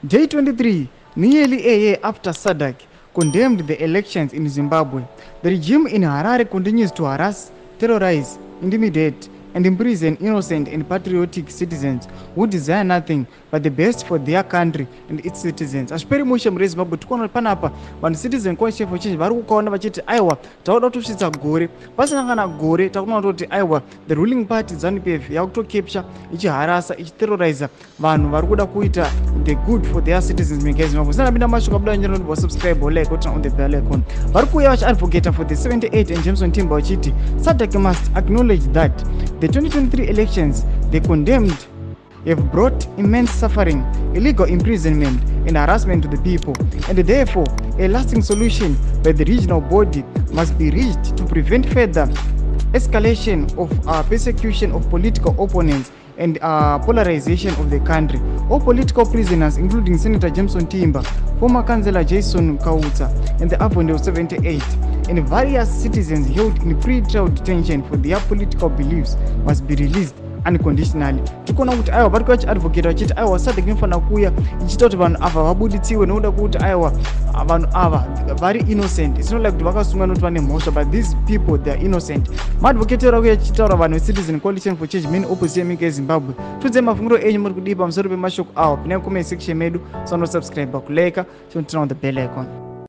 Day 23, nearly a year after SADC condemned the elections in Zimbabwe, the regime in Harare continues to harass, terrorize, intimidate, and imprison innocent and patriotic citizens who desire nothing but the best for their country and its citizens. Ashperi mushe mure Zimbabwe tikuona panapa vanhu citizen conscience for change vari kukaona vachiti aiwa tauda kutosvitsa gore pasina kana gore takuona kuti aiwa the ruling party ZANU-PF yakutocapture ichiharasa ichiterroriza vanhu vari kuda kuita the good for their citizens munyika yeZimbabwe. Sindinapinda mashuka buda njero ndipo subscribe like kuti on the bell icon. Vari kuuya vachiadvocate for the 78 and Jameson Timba vachiti SADC must acknowledge that the 2023 elections they condemned have brought immense suffering, illegal imprisonment, and harassment to the people, and therefore a lasting solution by the regional body must be reached to prevent further escalation of persecution of political opponents and polarization of the country. All political prisoners, including Senator Jameson Timba, former Councillor Jason Kautsa, and the Avondale 78, and various citizens held in pre-trial detention for their political beliefs must be released unconditionally. Tikona kuti aiwa vari kuadvocate vachiti aiwa SADC inofanira kuuya ichiita kuti vanhu ava vabuditsiwe nokuda kuti aiwa vanhu ava vari innocent. It's not like kuti vakasungwa nokuti vane mhosva, but these people they are innocent. Maadvocate vari kuuya achitaura vanhu veCitizen Coalition for Change main opposition yenyika yeZimbabwe. Tudze mafungiro enyu muri kudii pamusoro pemashoko awa. Pinai comment section medu, sono subscribe, kuleka, turn on the bell icon.